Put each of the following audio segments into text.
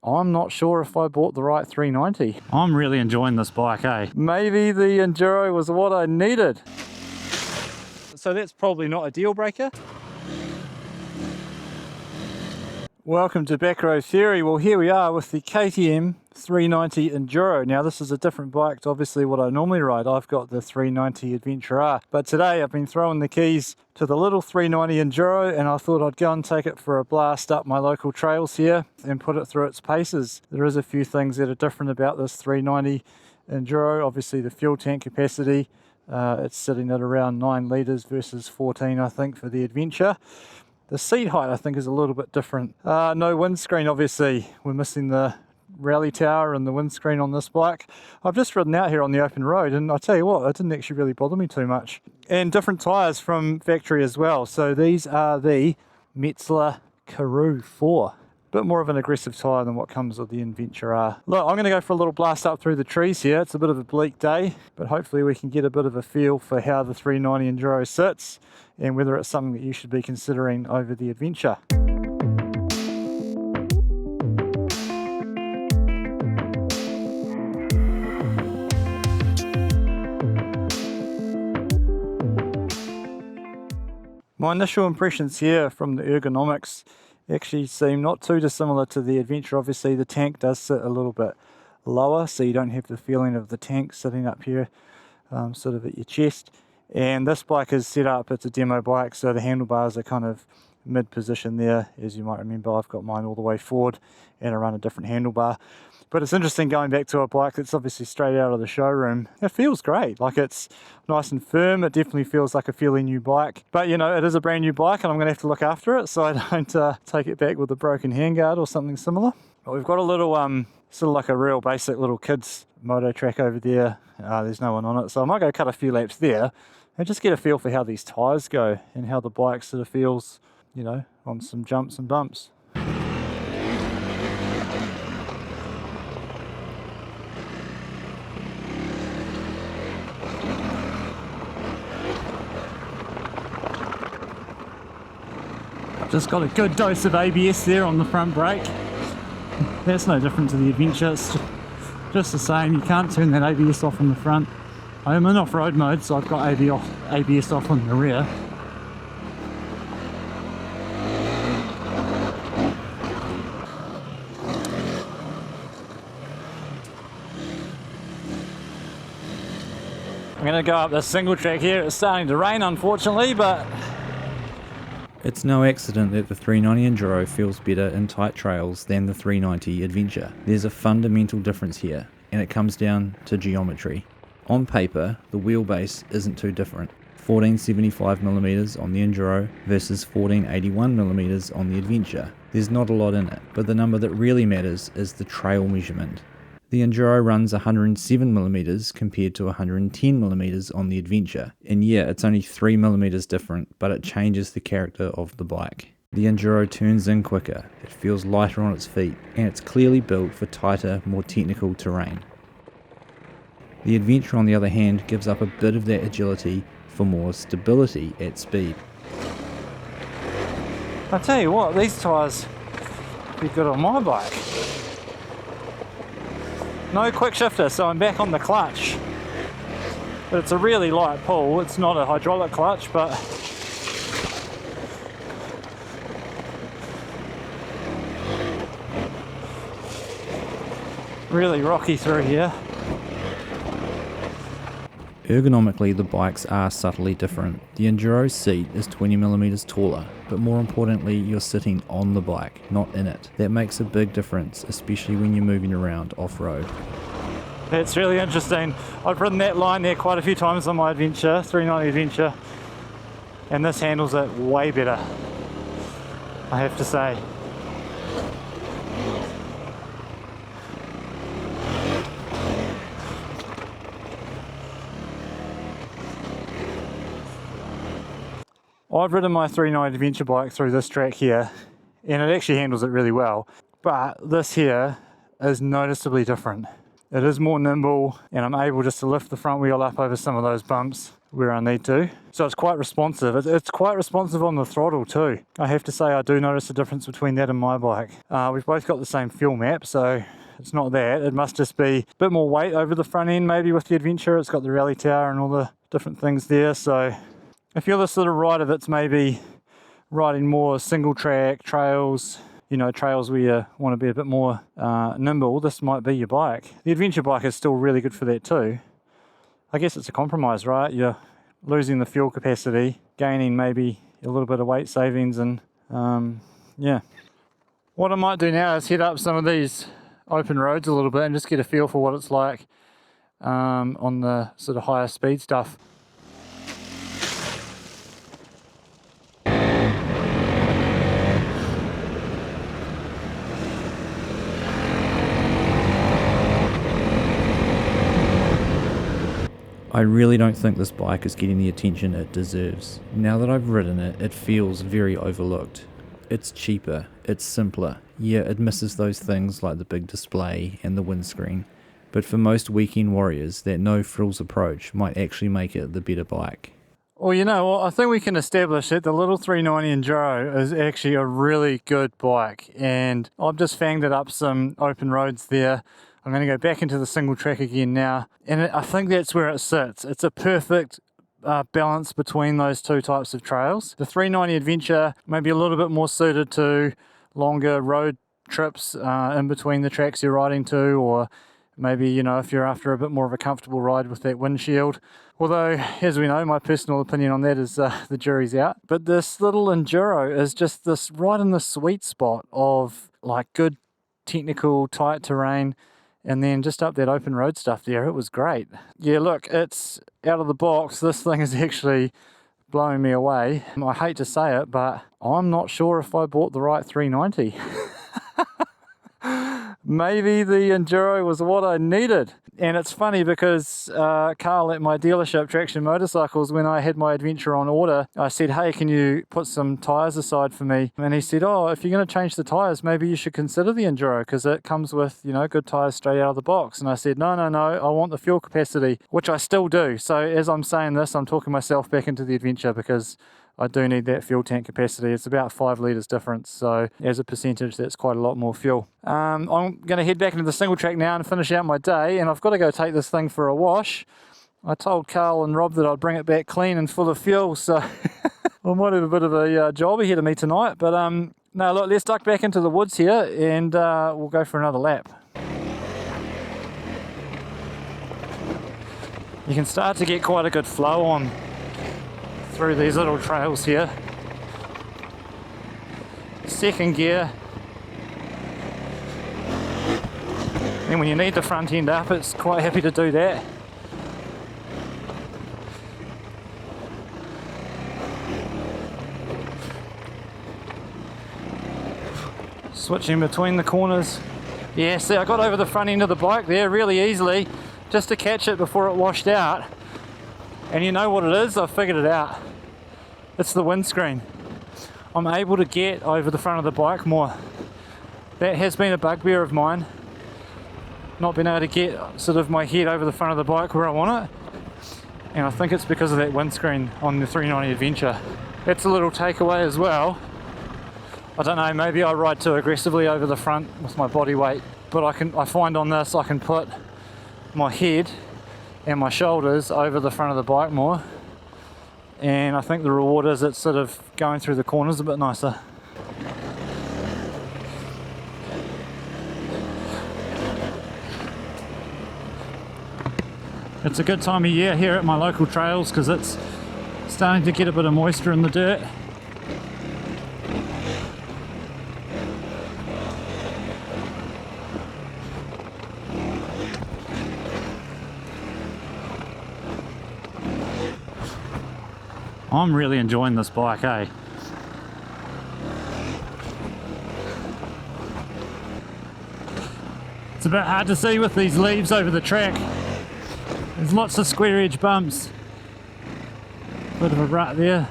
I'm not sure if I bought the right 390. I'm really enjoying this bike, eh? Maybe the Enduro was what I needed. So that's probably not a deal breaker. Welcome to Backroad Theory. Well, here we are with the KTM 390 Enduro. Now this is a different bike to obviously what I normally ride. I've got the 390 Adventure R, but today I've been throwing the keys to the little 390 Enduro and I thought I'd go and take it for a blast up my local trails here and put it through its paces. There is a few things that are different about this 390 Enduro. Obviously the fuel tank capacity, it's sitting at around 9 litres versus 14 I think for the Adventure. The seat height I think is a little bit different. No windscreen obviously. We're missing the rally tower and the windscreen on this bike. I've just ridden out here on the open road and I tell you what, it didn't actually really bother me too much. And different tyres from factory as well. So these are the Metzler Karoo 4. Bit more of an aggressive tyre than what comes with the Adventure R. Look, I'm going to go for a little blast up through the trees here. It's a bit of a bleak day, but hopefully we can get a bit of a feel for how the 390 Enduro sits and whether it's something that you should be considering over the Adventure. My initial impressions here from the ergonomics actually seem not too dissimilar to the Adventure. Obviously the tank does sit a little bit lower, so you don't have the feeling of the tank sitting up here sort of at your chest. And this bike is set up, it's a demo bike, so the handlebars are kind of mid position there. As you might remember, I've got mine all the way forward and I run a different handlebar. But it's interesting going back to a bike that's obviously straight out of the showroom. It feels great, like it's nice and firm. It definitely feels like a fairly new bike. But you know, it is a brand new bike and I'm going to have to look after it so I don't take it back with a broken handguard or something similar. But we've got a little, sort of like a real basic little kids moto track over there. There's no one on it, so I might go cut a few laps there and just get a feel for how these tyres go and how the bike sort of feels, you know, on some jumps and bumps. Just got a good dose of ABS there on the front brake. That's no different to the Adventure, it's just the same. You can't turn that ABS off on the front. I am in off-road mode, so I've got ABS off on the rear. I'm going to go up this single track here. It's starting to rain unfortunately, but it's no accident that the 390 Enduro feels better in tight trails than the 390 Adventure. There's a fundamental difference here, and it comes down to geometry. On paper, the wheelbase isn't too different. 1475mm on the Enduro versus 1481mm on the Adventure. There's not a lot in it, but the number that really matters is the trail measurement. The Enduro runs 107mm compared to 110mm on the Adventure, and yeah, it's only 3mm different, but it changes the character of the bike. The Enduro turns in quicker, it feels lighter on its feet, and it's clearly built for tighter, more technical terrain. The Adventure on the other hand gives up a bit of that agility for more stability at speed. I'll tell you what, these tyres would be good on my bike. No quick shifter, so I'm back on the clutch. But it's a really light pull. It's not a hydraulic clutch, but really rocky through here. Ergonomically, the bikes are subtly different. The Enduro's seat is 20mm taller, but more importantly, you're sitting on the bike, not in it. That makes a big difference, especially when you're moving around off-road. It's really interesting. I've ridden that line there quite a few times on my Adventure, 390 Adventure, and this handles it way better, I have to say. I've ridden my 390 Adventure bike through this track here and it actually handles it really well, but this here is noticeably different. It is more nimble, and I'm able just to lift the front wheel up over some of those bumps where I need to. So it's quite responsive. It's quite responsive on the throttle too. I have to say I do notice a difference between that and my bike. We've both got the same fuel map, so it's not that. It must just be a bit more weight over the front end maybe with the Adventure. It's got the rally tower and all the different things there. So if you're the sort of rider that's maybe riding more single track trails, you know, trails where you want to be a bit more nimble, this might be your bike. The Adventure bike is still really good for that too. I guess it's a compromise, right? You're losing the fuel capacity, gaining maybe a little bit of weight savings, and yeah. What I might do now is head up some of these open roads a little bit and just get a feel for what it's like on the sort of higher speed stuff. I really don't think this bike is getting the attention it deserves. Now that I've ridden it, it feels very overlooked. It's cheaper, it's simpler. Yeah, it misses those things like the big display and the windscreen, but for most weekend warriors, that no-frills approach might actually make it the better bike. Well, you know what, I think we can establish that the little 390 Enduro is actually a really good bike, and I've just fanged it up some open roads there. I'm going to go back into the single track again now, and I think that's where it sits. It's a perfect balance between those two types of trails. The 390 Adventure may be a little bit more suited to longer road trips in between the tracks you're riding to, or maybe, you know, if you're after a bit more of a comfortable ride with that windshield. Although, as we know, my personal opinion on that is the jury's out. But this little Enduro is just this right in the sweet spot of like good technical tight terrain, and then just up that open road stuff there. It was great. Yeah, look, it's out of the box. This thing is actually blowing me away. I hate to say it, but I'm not sure if I bought the right 390. Maybe the Enduro was what I needed. And it's funny because Carl at my dealership, Traction Motorcycles, when I had my Adventure on order, I said, hey, can you put some tyres aside for me? And he said, oh, if you're going to change the tyres, maybe you should consider the Enduro because it comes with, you know, good tyres straight out of the box. And I said, no, I want the fuel capacity, which I still do. So as I'm saying this, I'm talking myself back into the Adventure because I do need that fuel tank capacity. It's about 5 litres difference, so as a percentage that's quite a lot more fuel. I'm going to head back into the single track now and finish out my day, and I've got to go take this thing for a wash. I told Carl and Rob that I'd bring it back clean and full of fuel, so I might have a bit of a job ahead of me tonight. But no, look, let's duck back into the woods here and we'll go for another lap. You can start to get quite a good flow on through these little trails here. Second gear, and when you need the front end up, it's quite happy to do that. Switching between the corners. Yeah, see, I got over the front end of the bike there really easily just to catch it before it washed out. And you know what it is? I've figured it out. It's the windscreen. I'm able to get over the front of the bike more. That has been a bugbear of mine. Not being able to get sort of my head over the front of the bike where I want it. And I think it's because of that windscreen on the 390 Adventure. That's a little takeaway as well. I don't know, maybe I ride too aggressively over the front with my body weight, but I find on this I can put my head and my shoulders over the front of the bike more, and I think the reward is it's sort of going through the corners a bit nicer. It's a good time of year here at my local trails because it's starting to get a bit of moisture in the dirt. I'm really enjoying this bike, eh? It's a bit hard to see with these leaves over the track. There's lots of square edge bumps. Bit of a rut there.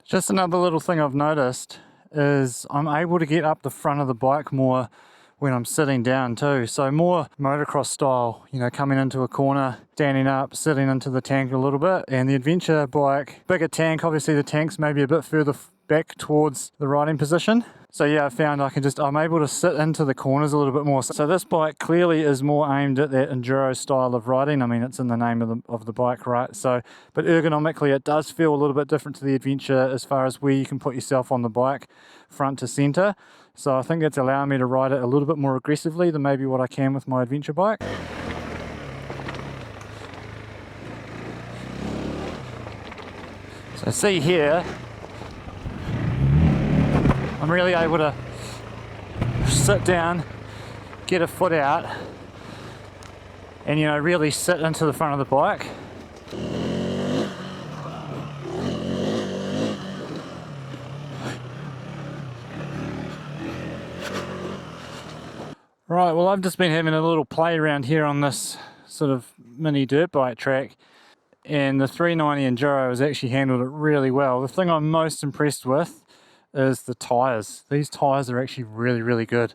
Just another little thing I've noticed is I'm able to get up the front of the bike more when I'm sitting down too. So more motocross style, you know, coming into a corner, standing up, sitting into the tank a little bit. And the adventure bike, bigger tank, obviously the tank's maybe a bit further back towards the riding position. So yeah, I found I'm able to sit into the corners a little bit more. So this bike clearly is more aimed at that enduro style of riding. I mean, it's in the name of the bike, right? So, but ergonomically it does feel a little bit different to the adventure as far as where you can put yourself on the bike front to center. So I think that's allowing me to ride it a little bit more aggressively than maybe what I can with my adventure bike. So see here, I'm really able to sit down, get a foot out, and you know, really sit into the front of the bike. Right, well I've just been having a little play around here on this sort of mini dirt bike track, and the 390 Enduro has actually handled it really well. The thing I'm most impressed with is the tyres. These tyres are actually really, really good,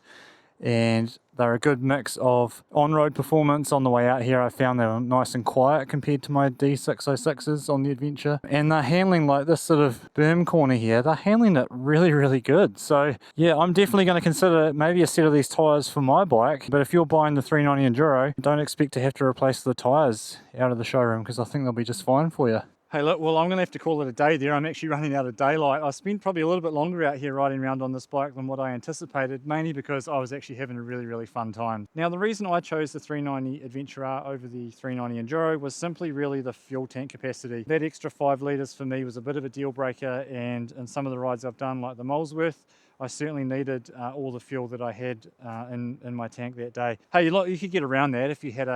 and they're a good mix of on-road performance. On the way out here I found they were nice and quiet compared to my D606s on the adventure, and they're handling like this sort of berm corner here, they're handling it really, really good. So yeah, I'm definitely going to consider maybe a set of these tyres for my bike. But if you're buying the 390 Enduro, don't expect to have to replace the tyres out of the showroom, because I think they'll be just fine for you. Hey look, well I'm going to have to call it a day there. I'm actually running out of daylight. I spent probably a little bit longer out here riding around on this bike than what I anticipated, mainly because I was actually having a really, really fun time. Now the reason I chose the 390 Adventure R over the 390 Enduro was simply really the fuel tank capacity. That extra 5 litres for me was a bit of a deal breaker, and in some of the rides I've done like the Molesworth, I certainly needed all the fuel that I had in my tank that day. Hey, look, you could get around that if you had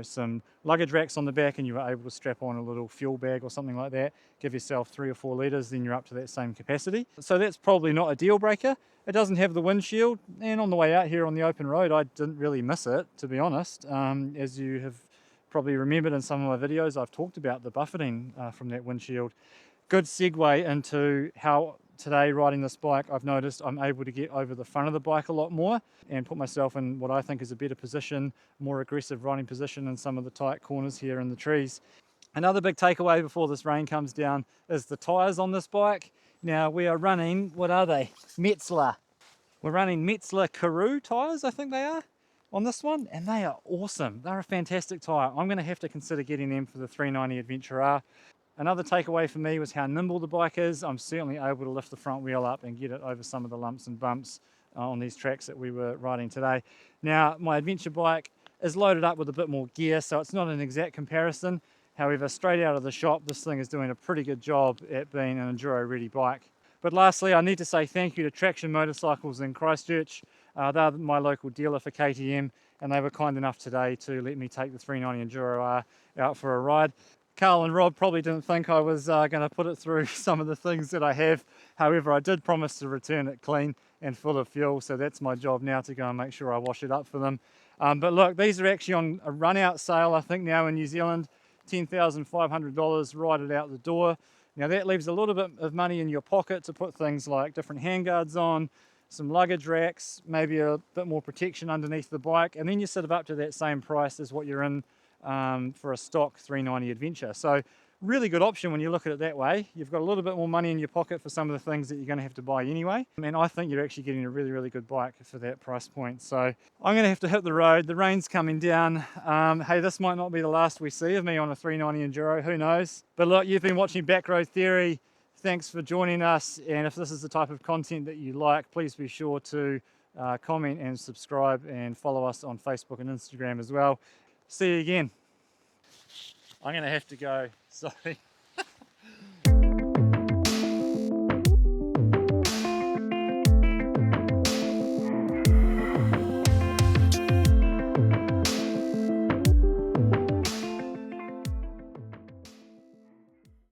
some luggage racks on the back and you were able to strap on a little fuel bag or something like that. Give yourself 3 or 4 litres, then you're up to that same capacity. So that's probably not a deal breaker. It doesn't have the windshield, and on the way out here on the open road, I didn't really miss it, to be honest. As you have probably remembered in some of my videos, I've talked about the buffeting from that windshield. Good segue into how today riding this bike, I've noticed I'm able to get over the front of the bike a lot more and put myself in what I think is a better position, more aggressive riding position in some of the tight corners here in the trees. Another big takeaway before this rain comes down is the tyres on this bike. Now we are running, what are they? Metzler. We're running Metzler Karoo tyres, I think they are, on this one, and they are awesome. They're a fantastic tyre. I'm going to have to consider getting them for the 390 Adventure R. Another takeaway for me was how nimble the bike is. I'm certainly able to lift the front wheel up and get it over some of the lumps and bumps on these tracks that we were riding today. Now, my adventure bike is loaded up with a bit more gear, so it's not an exact comparison. However, straight out of the shop, this thing is doing a pretty good job at being an enduro-ready bike. But lastly, I need to say thank you to Traction Motorcycles in Christchurch. They're my local dealer for KTM, and they were kind enough today to let me take the 390 Enduro R out for a ride. Carl and Rob probably didn't think I was going to put it through some of the things that I have. However, I did promise to return it clean and full of fuel, so that's my job now, to go and make sure I wash it up for them. But look, these are actually on a run out sale, I think now in New Zealand, $10,500 right it out the door. Now that leaves a little bit of money in your pocket to put things like different handguards on, some luggage racks, maybe a bit more protection underneath the bike, and then you're sort of up to that same price as what you're in for a stock 390 Adventure. So really good option when you look at it that way. You've got a little bit more money in your pocket for some of the things that you're going to have to buy anyway. And I think you're actually getting a really, really good bike for that price point. So I'm going to have to hit the road. The rain's coming down. Hey, this might not be the last we see of me on a 390 Enduro, who knows? But look, you've been watching Backroad Theory. Thanks for joining us. And if this is the type of content that you like, please be sure to comment and subscribe and follow us on Facebook and Instagram as well. See you again. I'm going to have to go, sorry.